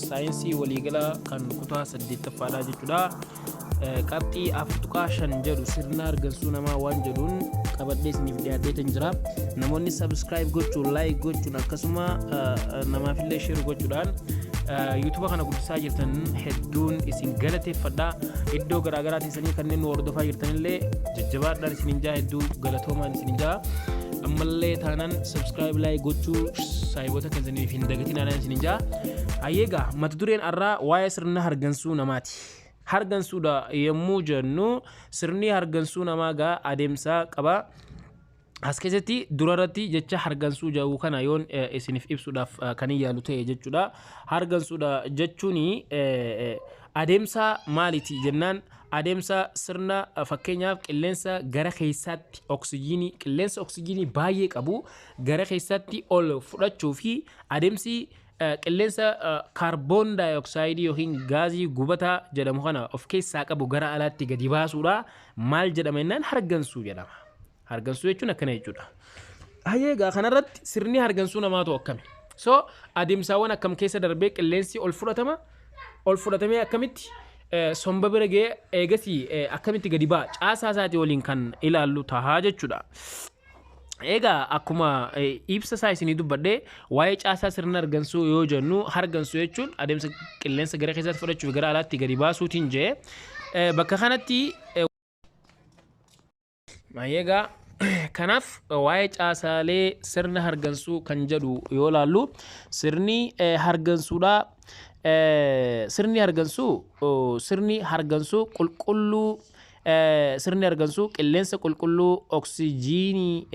saayinsii waliigalaa kan kutaa 8ffaadhaa jechuudha. Qabxii 4.5 jedhu sirna hargansuu namaa waan jedhuun qabadhee isiniif dhiyaatee kan jira. Namoonni subscribe gochuun like gochuun akkasuma namaafillee share gochuudhaan YouTube kana guddisaa jirtan hedduun isin galateeffadha. Iddoo garaagaraa teessanii kanneen nu hordofaa jirtanillee jajjabaadhaan isinin jaa hedduu galatoomaan isinin jaa. Ammallee taanaan subscribe like gochuu saayiboota keessaniif hin dagatinaan isinin jaa. Ayyeegaa mata dureen irraa waa'ee sirna hargansuu namaati. Hargansuudha yommuu jennu sirni hargansuu namaa gaa adeemsa qaba. As keessatti durarratti jecha hargansuu jedhu kana yoon isiniif ibsuudhaaf kan yaalu ta'e jechuudha. Hargansuudha jechuun adeemsa maaliiti jennaan adeemsa sirna fakkeenyaaf qilleensa gara keessaatti qilleensa oksijiinii baay'ee qabu gara keessaatti ol fudhachuu fi adeemsi qilleensa kaarboon daayoksayidii yookiin gaazii gubataa jedhamu kana of keessaa qabu gara alaatti gadi baasuudha. Maal jedhama jennaan hargansuu jedhama. Hargansuu jechuun akkana jechuudha. Hayyeegaa kanarratti sirni hargansuu namaatu akkami? So adeemsaawwan akkam keessa darbee qilleensi ol fudhatamee akkamitti somba bira ga'ee eegasii akkamitti gadi ba'a caasaa isaatii waliin kan ilaallu tahaa jechuudha. Egaa akkuma ibsa isaa isinii dubbadhee waa'ee caasaa sirna hargansuu yoo jennu hargansuu jechuun adeemsa qilleensa gara keessaatti fudhachuuf gara alaatti gadi baasuutiin jee bakka kanatti egaa kanaaf waa'ee caasaalee sirna hargansuu kan jedhu yoo ilaallu sirni hargansuu qulqulluu sirni hargansuu qilleensa qulqulluu oksijiinii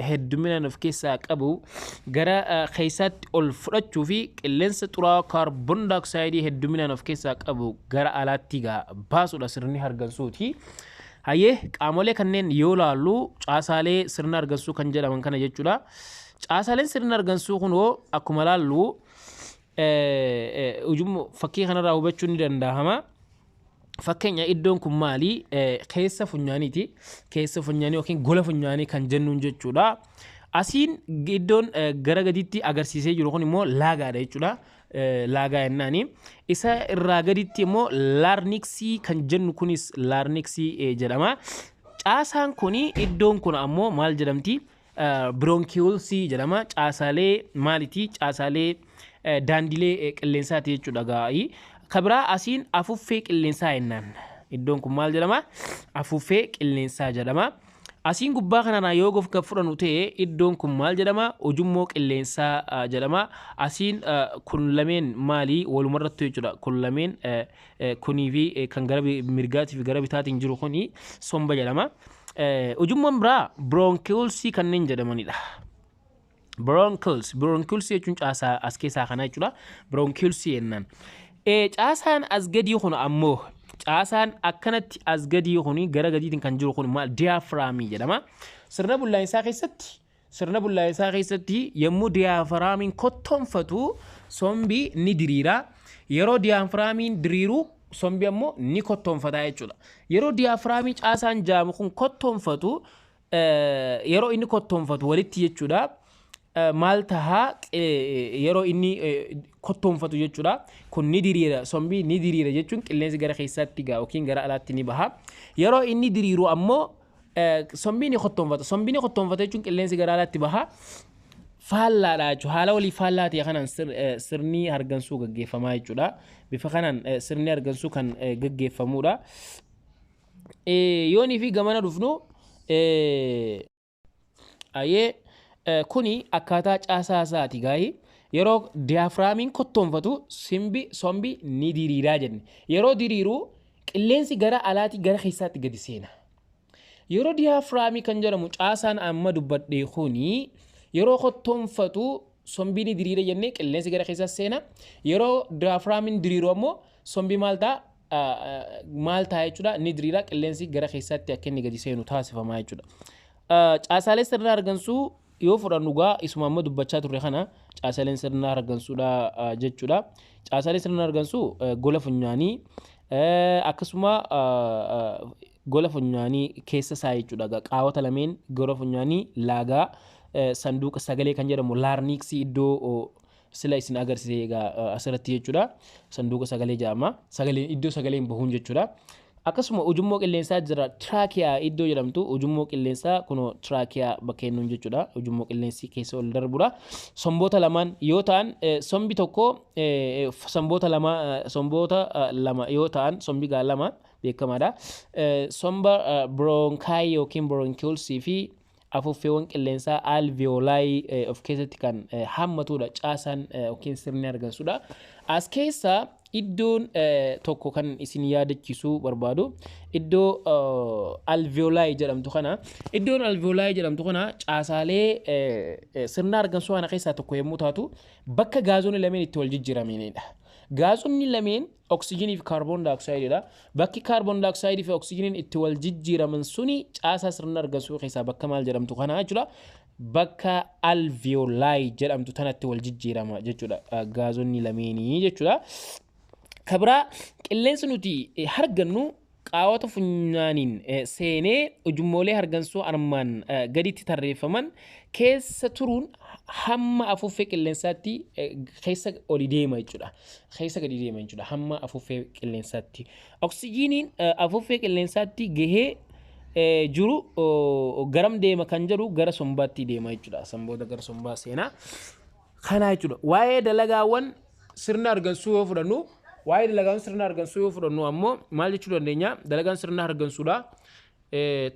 hedduminaan of keessaa qabu gara keessaatti ol fudhachuu fi qilleensa xuraawaa kaarboon daayoksayidii hedduminaan of keessaa qabu gara alaatti baasuudha sirni hargansuuti. Hayyee qaamolee kanneen yoo ilaallu caasaalee sirna hargansuu kan jedhaman kana jechuudha. Caasaaleen sirna hargansuu kunoo akkuma ilaallu fakkii kanarraa hubachuun ni danda'ama. Fakkeenya iddoon kun maali? Keessa funyaaniiti. Keessa funyaanii yookiin gola funyaanii kan jennuun jechuudha. Asiin iddoon gara gadiitti agarsiisee jiru kun immoo laagaadha jechuudha. Laagaa jennaani. Isa irraa gaditti immoo laarniksii kan jennu kunis laarniksii jedhama. Caasaan kuni iddoon kun ammoo maal jedhamti? Bronkiolsii jedhama. Caasaalee maaliiti? Caasaalee daandilee qilleensaati jechuudha gaa'ii. Kabiraa asiin afuuffee qilleensaa jennaan. Iddoon kun maal jedhama? Afuuffee qilleensaa jedhama. Asiin gubbaa kanarraa yoo gofka fudhannu ta'e iddoon kun maal jedhama? Ujummoo qilleensaa jedhama. Asiin kun lameen maali? Walumarratti jechuudha. Kun lameen kunii fi kan gara mirgaatii fi gara bitaatiin jiru kuni somba jedhama. Ujummoon biraa bronkiolsii kanneen jedhamanidha. Bronkiolsii jechuun caasaa as keessaa kana jechuudha. Bronkiolsii jennaan. Caasaan as gadii kun ammoo caasaan akkanatti as gadii kun gara gadiitiin kan jiru kun maal diyaafiraamii jedhama. Sirna bullaa'insaa keessatti yommuu diyaafiraamiin kottoonfatu sombi ni diriira. Yeroo diyaafiraamiin diriiru sombi ammoo ni kottoonfata jechuudha. Yeroo diyaafiraamii caasaan jaamu kun kottoonfatu yeroo inni kottoonfatu walitti jechuudha. Maal tahaa yeroo inni kottoonfatu jechuudha. Kun ni diriira sombii ni diriira jechuun qilleensi gara keessaatti yookiin gara alaatti ni baha. Yeroo inni diriiru ammoo sombii ni kottoonfata. Sombii ni kottoonfata jechuun qilleensi gara alaatti baha. Faallaadha jechuudha. Haala walii faallaa ta'e kanaan sirni hargansuu gaggeeffamaa jechuudha. Bifa kanaan sirni hargansuu kan gaggeeffamudha. Yoonii fi gamana dhufnu kuni akkaataa caasaa isaati gaa'ii. Yeroo diyaafiraamiin kottoonfatu sombi ni diriiraa jenne. Yeroo diriiru qilleensi gara alaatti gara keessaatti gadi seena. Yeroo diyaafiraamii kan jedhamu caasaan amma dubbadhee kuni yeroo kottoonfatu sombii ni diriira jennee qilleensi gara keessaatti seena. Yeroo diyaafiraamiin diriiru ammoo sombii maal ta'a jechuudha ni diriira qilleensi gara keessaatti akka inni gadi seenu taasifamaa jechuudha. Caasaalee sirna hargansuu yoo fudhannu gaa isuma amma dubbachaa turre kana caasaaleen sirna hargansuudha jechuudha. Caasaaleen sirna hargansuu gola funyaanii akkasuma gola funyaanii keessa isaa jechuudha. Qaawwata lameen gola funyaanii laagaa sanduuqa sagalee kan jedhamu laarniksii iddoo sila isin agarsiise egaa asirratti jechuudha sanduuqa sagalee jedhama sagaleen iddoo sagaleen bahuun jechuudha akkasuma ujummoo qilleensaa jira traakiyaa iddoo jedhamtu ujummoo qilleensaa kuno traakiyaa bakkeennuun jechuudha ujummoo qilleensi keessa ol darbudha somboota lamaan yoo ta'an sombi tokko somboota lama yoo ta'an sombi gaa lama beekamaadha somba bronkaayii yookiin bronkiolsii fi afuuffeewwan qilleensaa alveolaayii of keessatti kan hammatudha caasaan yookiin sirni argamsudha as keessa iddoon tokko kan isin yaadachiisuu barbaadu iddoo alveolaayii jedhamtu kana iddoon alveolaayii jedhamtu kana caasaalee sirna argamsuu kana keessaa tokko yommuu taatu bakka gaazonni lameen itti wal jijjiiramanidha gaazonni lameen oksijiinii fi kaarboon daayoksaayidiidha bakki kaarboon daayoksaayiidii fi oksijiiniin itti wal jijjiiraman suni caasaa sirna argamsuu keessaa bakka maal jedhamtu kana jechuudha bakka alveolaayii jedhamtu tanatti wal jijjiirama jechuudha gaazonni lameenii jechuudha kabraa qilleensi nuti hargannu qaawwata funyaaniin seenee ujummoolee hargansuu armaan gaditti tarreeffaman keessa turuun hamma afuuffee qilleensaatti keessa oli deema jechuudha keessa gadi deema jechuudha hamma afuuffee qilleensaatti oksijiiniin afuuffee qilleensaatti gahee jiru garam deema kan jedhu gara sombaatti deema jechuudha sanboota gara sombaa seenaa kana jechuudha waa'ee dalagaawwan sirna argansuu yoo fudhannu waa'ee dalagaan sirna argansuu yoo fudhannu ammoo maal jechuu dandeenya dalagaan sirna argansuudha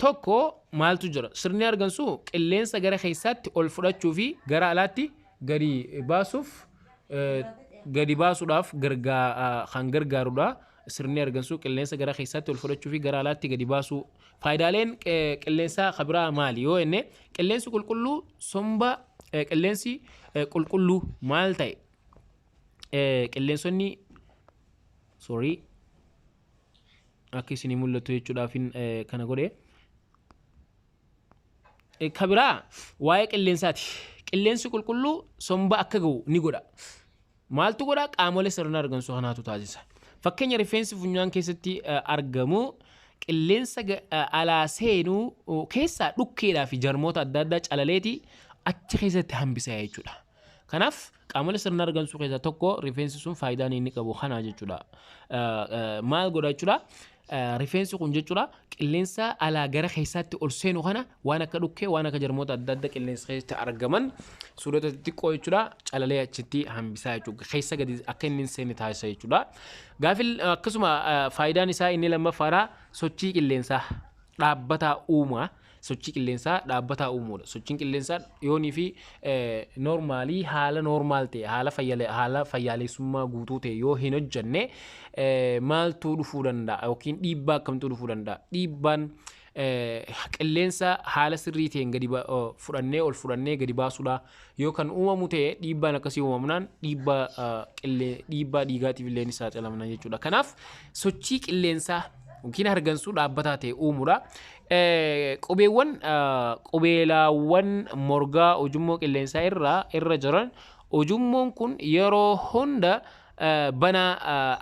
tokko maaltu jira sirni argansuu qilleensa gara keessaatti ol fudhachuu fi gara alaatti gadi baasuudhaaf kan gargaarudha sirni argansuu qilleensa gara keessaatti ol fudhachuu fi gara alaatti gadi baasuu faayidaaleen qilleensa kabiraa maali yoo jenne qilleensi qulqulluu somba qilleensi qulqulluu maal ta'e qilleensonni akka isinii mul'atu jechuudhaafin kana godhe kabiraa waa'ee qilleensaati qilleensi qulqulluu somba akka ga'u ni godha maaltu godha qaamolee sirna argansuu kanaatu taasisa fakkeenya rifeensi funyaan keessatti argamu qilleensa alaa seenuu keessaa dhukkeedhaa fi jarmoota adda addaa calaleeti achi keessatti hambisa jechuudha kanaaf qaamolee sirna argansuu keessaa tokko rifeensi sun faayidaan inni qabu kana jechuudha maal godha jechuudha rifeensi kun jechuudha qilleensa alaa gara keessaatti ol seenu kana waan akka dhukkee waan akka jarmoota adda addaa qilleensa keessatti argaman suurota xixiqqoo jechuudha calalee achitti hambisaa jechuudha keessa gadi akka inni hin seenne taasisa jechuudha gaafil akkasuma faayidaan isaa inni lammaffaadha sochii qilleensaa dhaabbataa uumaa sochii qilleensaa dhaabbataa uumuudha sochiin qilleensaa yoonii fi noormaalii haala noormaal ta'e haala fayyaalessummaa guutuu ta'e yoo hin hojjenne maaltu dhufuu danda'a yookiin dhiibbaa akkamtu dhufuu danda'a dhiibbaan qilleensa haala sirrii ta'een gadi fudhannee ol fudhannee gadi baasuudha yoo kan uumamu ta'e dhiibbaan akkasii uumamnaan dhiibbaa dhiigaatiif illee ni saaxilamna jechuudha kanaaf sochii qilleensaa yookiin hargansuu dhaabbataa ta'e uumuudha qubeelaawwan morgaa ujummoo qilleensaa irra jiran ujummoon kun yeroo hunda banaa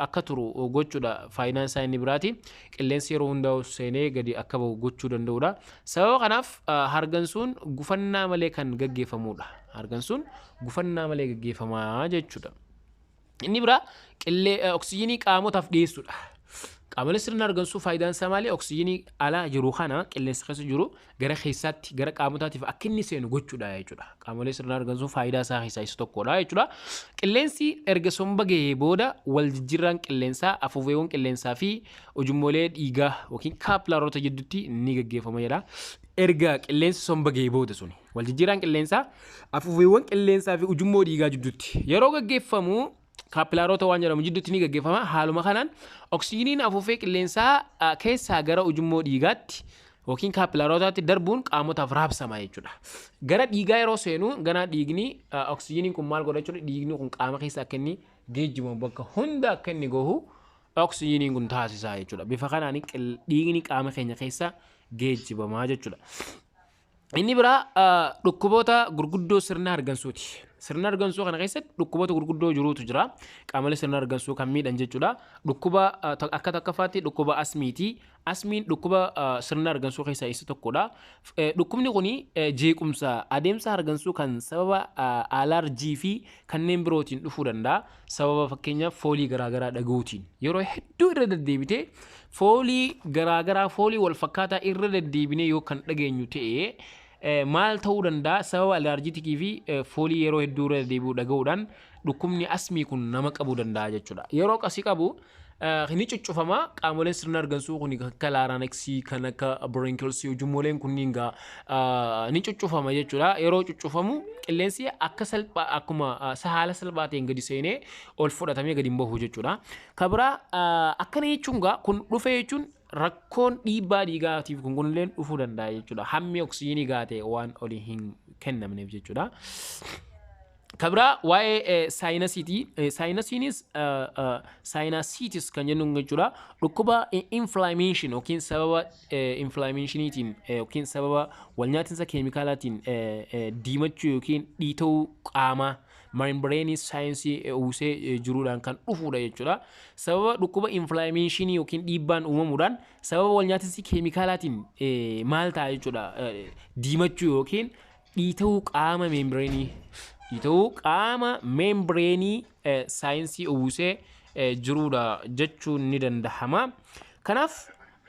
akka turu gochuudha faayidaan isaa inni biraati qilleensi yeroo hundaa seenee gadi akka bahu gochuu danda'uudha sababa kanaaf hargansuun gufannaa malee kan gaggeeffamudha hargansuun gufannaa malee gaggeeffamaa jechuudha inni biraa oksijiinii qaamotaaf dhiyeessuudha qaamolee sirna argansuu faayidaan isaa maali oksijiinii alaa jiru kana qilleensa keessa jiru gara keessaatti gara qaamotaatiif akka inni seenu gochuudha jechuudha qaamolee sirna argansuu faayidaa isaa keessaa isa tokkodha jechuudha qilleensi erga somba gahee booda wal jijjiirraan qilleensaa afuuffeewwan qilleensaa fi ujummoolee dhiigaa yookiin kaapilaarota jidduutti ni gaggeeffama jedha erga qilleensi somba gahee booda suni wal jijjiirraan qilleensaa afuuffeewwan qilleensaa fi ujummoo dhiigaa jidduutti yeroo gaggeeffamu kaapilaarota waan jedhamu jidduutti ni gaggeeffama haaluma kanaan oksijiiniin afuuffee qilleensaa keessaa gara ujummoo dhiigaatti yookiin kaapilaarootaatti darbuun qaamotaaf raabsama jechuudha gara dhiigaa yeroo seenu gana dhiigni oksijiiniin kun maal godha jechuudha dhiigni kun qaama keessa akka inni geejjibamu bakka hunda akka inni gahu oksijiiniin kun taasisaa jechuudha bifa kanaan dhiigni qaama keenya keessa geejjibamaa jechuudha inni biraa dhukkuboota gurguddoo sirna argansuuti sirna argansuu kana keessatti dhukkuboota gurguddoo jirutu jira. Qaamolee sirna argansuu kan miidhan jechuudha. Dhukkuba akka takkafaatti dhukkuba asmiiti. Asmiin dhukkuba sirna argansuu keessaa isa tokkodha. Dhukkubni kuni jeequmsa adeemsa argansuu kan sababa alarjii fi kanneen birootiin dhufuu danda'a. Sababa fakkeenyaaf foolii garaagaraa dhaga'uutiin yeroo hedduu irra deddeebitee foolii garaagaraa foolii wal fakkaataa irra deddeebinee yoo kan dhageenyu ta'e maal ta'uu danda'a sababa alarjiitikii fi foolii yeroo hedduu irra deddeebi'uu dhaga'uudhaan dhukkubni asmii kun nama qabuu danda'a jechuudha. Yeroo qasii qabu ni cuccufama qaamoleen sirna argansuu kun kan akka laaraanexii kan akka bronkiolsii ujummoleen kunniin ni cuccufama jechuudha. Yeroo cuccufamu qilleensi akka salphaa akkuma haala salphaa ta'een gadi seenee ol fudhatamee gadi hin bahu jechuudha. Kabira akkana jechuun kun dhufe jechuun rakkoon dhiibbaa dhiigaatiif kunillee dhufuu danda'a jechuudha. Hammi oksijiinii gaatee waan olii hin kennamneef jechuudha. Kabira waa'ee saayinasiiti. Saayinasiinis saayinasiitis kan jennuun jechuudha. Dhukkuba inflammation yookiin sababa inflammationiitiin yookiin sababa walnyaatinsa keemikaalaatiin diimachuu yookiin dhiita'uu qaamaa membrane saayinsii uwwisee jiruudhaan kan dhufuudha jechuudha. Sababa dhukkuba inflammationii yookiin dhiibbaan uumamuudhaan sababa walnyaatinsi keemikaalaatiin maal ta'a jechuudha. Diimachuu yookiin dhiita'uu qaama membrane dhiita'uu qaama membreenii saayinsii uwwisee jiruudha jechuun ni danda'ama. Kanaaf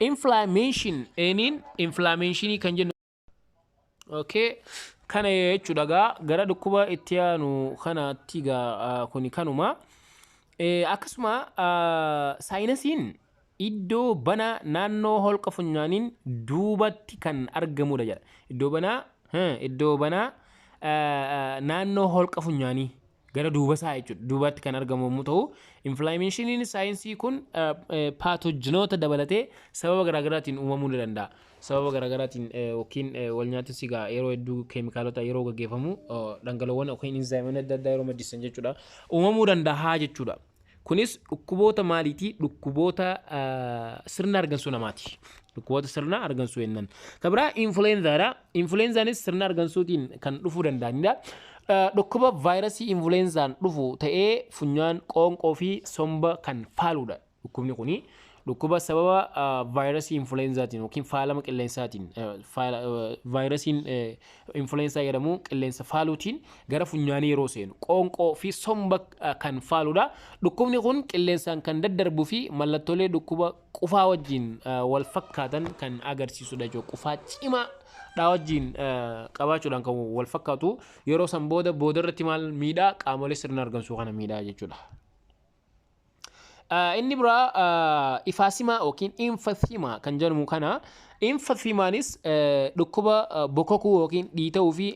inflammationii kan jennu kana jechuudha gara dhukkuba itti aanu kanaatti kuni kanuma. Akkasuma saayinasiin iddoo banaa naannoo holqa funyaaniin duubatti kan argamudha jedha. Iddoo banaa naannoo holqa funyaanii gara duuba isaa jechuudha. Duubatti kan argamu yommuu ta'u, inflammationiin saayinsii kun paatoojiinoota dabalatee sababa garaagaraatiin uumamuu ni danda'a. Sababa garaagaraatiin yookiin walnyaatinsi yeroo hedduu keemikaalota yeroo gaggeeffamu dhangala'oowwan yookiin inzaayimoonni adda addaa yeroo maddisiisan jechuudha uumamuu danda'a jechuudha. Kunis dhukkuboota maaliitii? Dhukkuboota sirna argansuu namaati. Dhukkuboota sirna argansuu jennan. Kabira influenzaadha. Influenzaanis sirna argansuutiin kan dhufuu danda'anidha. Dhukkuba vaayirasii influenzaan dhufu ta'ee funyaan, qoonqoo fi somba kan faaluudha. Dhukkubni kuni dhukkuba sababa vaayirasii influenzaatiin yookiin faalama qilleensaatiin vaayirasiin influenzaa jedhamu qilleensa faaluutiin gara funyaanii yeroo seenu qoonqoo fi somba kan faaluudha. Dhukkubni kun qilleensaan kan daddarbuu fi mallattoolee dhukkuba qufaa wajjin wal fakkaatan kan agarsiisudha jechuudha. Qufaa cimaa wajjin qabaachuudhaan kan wal fakkaatu yeroo san boodarratti maal miidhaa qaamolee sirna argansuu kana miidhaa jechuudha. Inni biraa ifaasimaa yookiin infaasimaa kan jedhamu kana. Infaasiimaanis dhukkuba bokokuu yookiin dhiita'uu fi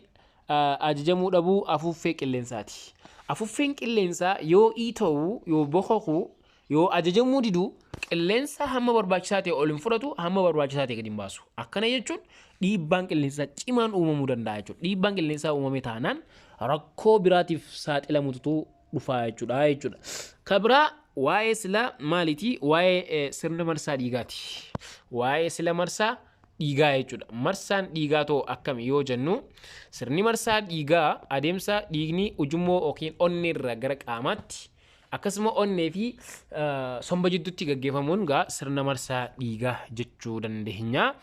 ajajamuu dhabuu afuuffee qilleensaati. Afuuffeen qilleensaa yoo dhiita'u, yoo bokokuu, yoo ajajamuu didu qilleensa hamma barbaachisaa ta'e ol hin fudhatu, hamma barbaachisaa ta'e gadi hin baasu. Akkana jechuun dhiibbaan qilleensaa cimaan uumamuu danda'a jechuudha. Dhiibbaan qilleensaa uumame taanaan rakkoo biraatiif saaxilamutu dhufaa jechuudha. Kabiraa waa'ee sila maalitii? Waa'ee sirna marsaa dhiigaati. Waa'ee sila marsaa dhiigaa jechuudha. Marsaan dhiigaa ta'u akkami yoo jennu, sirni marsaa dhiigaa adeemsa dhiigni ujummoo yookiin onnee irraa gara qaamaatti akkasuma onnee fi somba jidduutti gaggeeffamuun sirna marsaa dhiigaa jechuu dandeenya.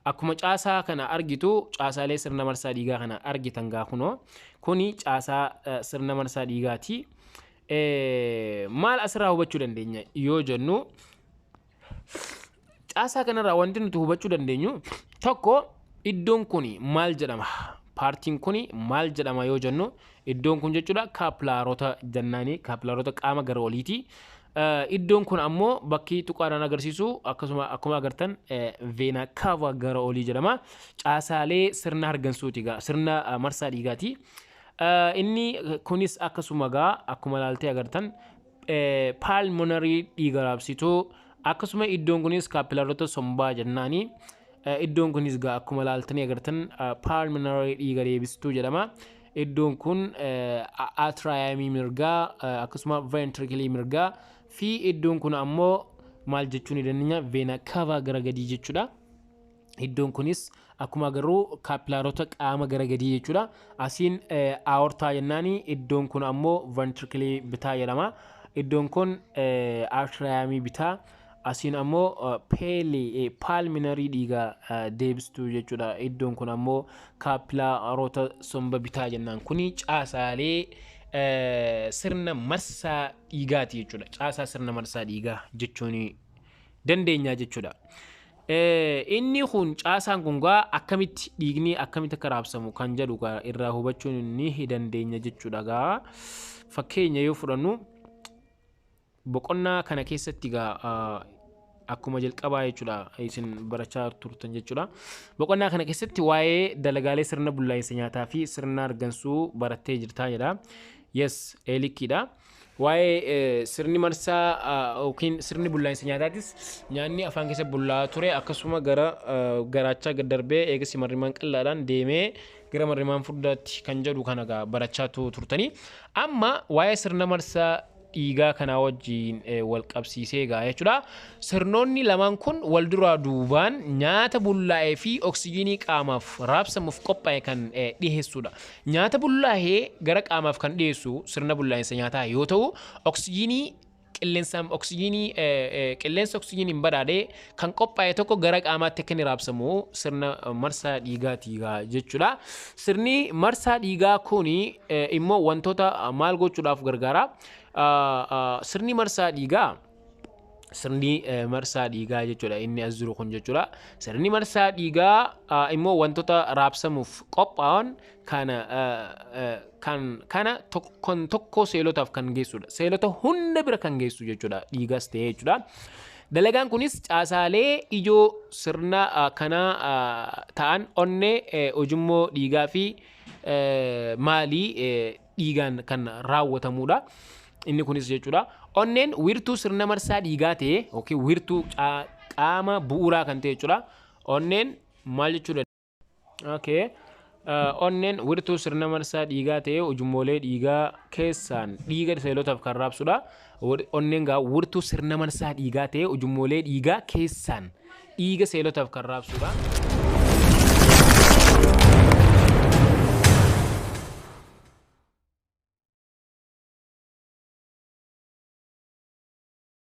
Akkuma caasaa kana argitu, caasaalee sirna marsaa dhiigaa kana argitan kunoo kuni caasaa sirna marsaa dhiigaati. Maal asirraa hubachuu dandeenya yoo jennu, caasaa kanarraa wanti nuti hubachuu dandeenyu tokko, iddoon kuni maal jedhama? Paartiin kuni maal jedhama yoo jennu, iddoon kun jechuudha kaapilaarota jennaanii, kaapilaarota qaama gara oliiti. Iddoon kun ammoo bakki tuqaadhaan agarsiisu akkasuma akkuma agartan veena kaava gara olii jedhama. Caasaalee sirna argansuuti, sirna marsaa dhiigaati. Inni kunis akkasuma akkuma ilaaltee agartan paalmonarii dhiiga raabsituu, akkasuma iddoon kunis kaapilaarota sombaa jennaanii. Iddoon kunis akkuma ilaaltanii agartan paalmonarii dhiiga deebistuu jedhama. Iddoon kun atriyaamii mirgaa akkasuma ventrikilii mirgaa fi iddoon kun ammoo maal jechuu ni dandeenya? Veena kaava gara gadii jechuudha. Iddoon kunis akkuma agarru kaapilaarota qaama gara gadii jechuudha. Asiin aortaa jennaani, iddoon kun ammoo ventricle bitaa jedhama. Iddoon kun arteriyaamii bitaa. Asiin ammoo pulmonary dhiiga deebistuu jechuudha. Iddoon kun ammoo kaapilaarota somba bitaa jennaan. Kuni caasaalee sirna marsaa dhiigaati jechuudha. Caasaa sirna marsaa dhiigaa jechuun dandeenya jechuudha. Inni kun caasaan kun gaa akkamitti dhiigni akkamitti akka raabsamu kan jedhu irraa hubachuun ni dandeenya jechuudha. Gaa fakkeenya yoo fudhannu boqonnaa kana keessatti gaa akkuma jalqabaa jechuudha isin barachaa turtan jechuudha. Boqonnaa kana keessatti waa'ee dalagaalee sirna bullaa'insa nyaataa fi sirna argansuu barattee jirtaa jedha. Yes, eelikiidha. Waa'ee sirni marsaa yookiin sirni bullaa'insa nyaataatis nyaanni afaan keessa bullaa'aa ture akkasuma gara garaachaa gad darbee eegasi marrimaan qal'aadhaan deemee gara marrimaan furdaatti kan jedhu kana barachaa turtanii. Amma waa'ee sirna marsaa dhiigaa kanaa wajjiin wal qabsiisee jechuudha. Sirnoonni lamaan kun wal duraa duubaan nyaata bullaa'ee fi oksijiinii qaamaaf raabsamuuf qophaa'e kan dhiyeessudha. Nyaata bullaa'ee gara qaamaaf kan dhiyeessu sirna bullaa'insa nyaataa yoo ta'u, oksijiinii qilleensa oksijiiniin badhaadhee kan qophaa'e tokko gara qaamaatti akka inni raabsamu sirna marsaa dhiigaati jechuudha. Sirni marsaa dhiigaa kun immoo wantoota maal gochuudhaaf gargaara? Sirni marsaa dhiigaa jechuudha inni as jiru kun jechuudha. Sirni marsaa dhiigaa immoo wantoota raabsamuuf qophaa'an kana tokko seelotaaf kan geessudha. Seelota hunda bira kan geessu jechuudha, dhiigas ta'e jechuudha. Dalagaan kunis caasaalee ijoo sirna kanaa ta'an onnee, ujummoo dhiigaa fi maalii dhiigaan kan raawwatamudha. Inni kunis jechuudha. Onneen wiirtuu sirna marsaa dhiigaa ta'e yookiin wiirtuu qaama bu'uuraa kan ta'e jechuudha. Onneen maal jechuudha? Onneen wiirtuu sirna marsaa dhiigaa ta'e ujummoolee dhiigaa keessaan dhiiga seelotaaf kan raabsudha. Onneen gaa wiirtuu sirna marsaa dhiigaa ta'e ujummoolee dhiigaa keessaan dhiiga seelotaaf kan raabsudha.